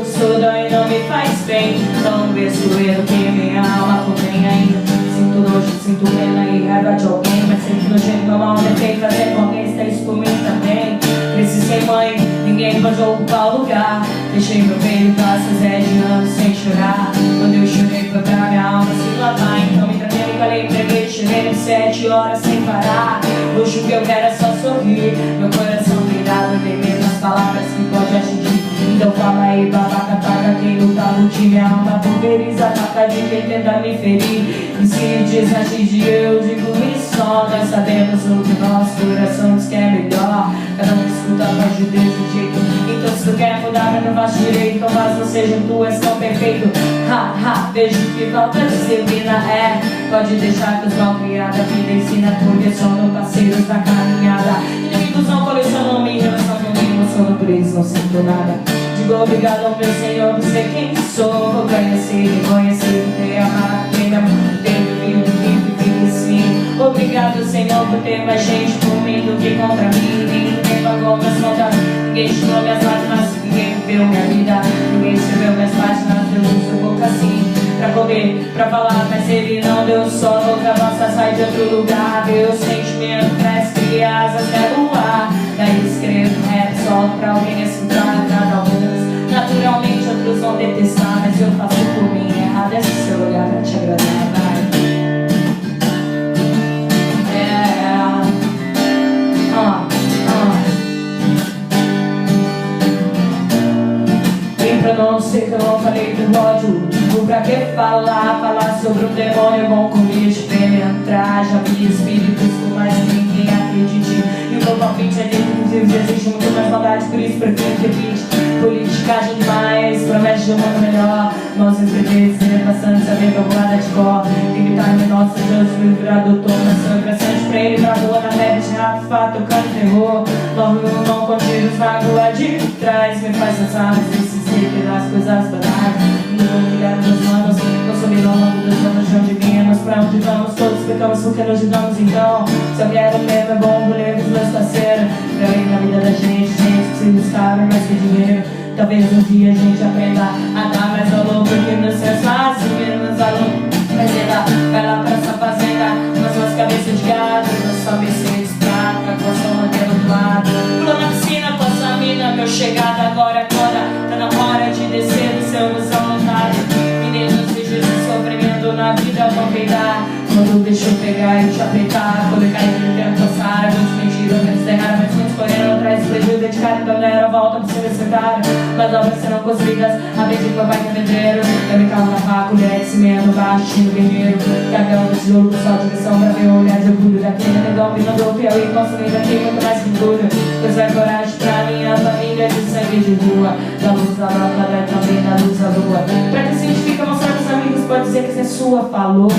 Isso dói e não me faz bem. Não perceber o que minha alma contém ainda. Sinto nojo, sinto pena e raiva de alguém, mas sei que no jeito normal tentei fazer com alguém. Está isso por mim também. Cresci sem mãe, ninguém pode ocupar o lugar. Deixei meu peito passar 7 anos sem chorar. Quando eu chorei foi pra minha alma se lavar. Então me tratei, me calei, entreguei, chorei 7 horas sem parar. Hoje o que eu quero é só sorrir. Meu coração virado, tem medo nas palavras que pode atingir. Então fala aí, babaca, paga quem luta, lute. Minha alma pulveriza, ataca de quem tenta me ferir. E se diz antes de eu digo isso só. Nós sabemos o que nosso coração diz que é melhor. Cada um escuta a voz de Deus do jeito. Então se tu quer mudar, mas não faz direito, então mas não seja tu, és tão perfeito. Ha, ha, vejo que falta disciplina, é. Pode deixar que os mal criados a vida ensina, porque são parceiros da caminhada. Inimigos não colecionam minha relação com mim, emociono por eles, não sinto nada. Digo obrigado ao meu Senhor por ser quem sou. Vou conhecer e conhecer, ter amado, ter me amado, ter vivido, vivido assim. Obrigado, Senhor, por ter mais gente por mim do que contra mim. Ninguém pagou minhas contas, ninguém tirou minhas lágrimas, ninguém viveu minha vida, ninguém escreveu minhas páginas. Eu uso boca assim pra comer, pra falar, mas ele não deu só. Louca vossa sai de outro lugar. Meu sentimento cresce, cria asas, pega o ar. Daí escrevo rap só pra alguém escutar. Cada alguns, naturalmente outros vão detestar, mas eu faço por mim. Errado é esse seu lugar pra te agradar, vai. Pra não ser que eu não falei do ódio. Digo pra que falar? Falar sobre um demônio bom comigo de penetrar. Já vi espíritos com mais ninguém acredite. E o meu palpite é de que existe muito mais maldade, por isso prefiro que evite. Politicagem demais, promete de um mundo melhor. Não se inscrever, ser bastante, saber que eu guarda de cor. Limitar menor, se Deus me virar doutor. Mas sou impressionante pra ele, pra rua, na neve de rato, fato, tocando terror. Logo não contigo os magos de trás. Me faz pensar, mas esse pelas coisas banais. Não vou criar meus manos, consumindo ao longo dos anos de onde viemos, pra onde vamos, todos explicamos porque nos digamos então. Se eu quero mesmo é bom rolê com os meus parceiros. Pra ir na vida da gente se buscar mais que dinheiro. Talvez um dia a gente aprenda a dar mais valor, porque nos seus fácil, menos aluno. Mas vai lá pra essa fazenda, com as suas cabeças de gado, na sua Mercedes prata, com a sua mangueira do lado. Pula na piscina com a sua mina, meu chegada agora é toda. Tá na hora de descer do seu busão lotado. Meninos, vídeos de sofrimento na vida vão peidar. Quando deixa eu pegar e te apertar, quando eu caí no tempo passar, muitos mentiram, muitos erraram, mas muitos correram atrás do prejuízo dedicado. Então não era volta pra ser necessário, mas obras serão construídas. A vez de meu pai que é pedreiro, eu me calo na faca, colher de cimento, baixo, no guerreiro. Cagão de tijolo com só direção pra ver o olhar de orgulho daquele negão vindo do Piauí, construindo aqui muito mais que tudo. Pois é coragem pra minha família de sangue de rua, da luz da lâmpada e também da luz da lua. Pra que significa mostrar pros amigos, pode dizer que é sua, falou.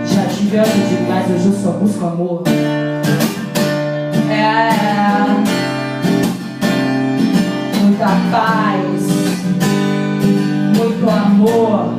Já tive antes demais, hoje eu só busco amor. Muita paz, muito amor.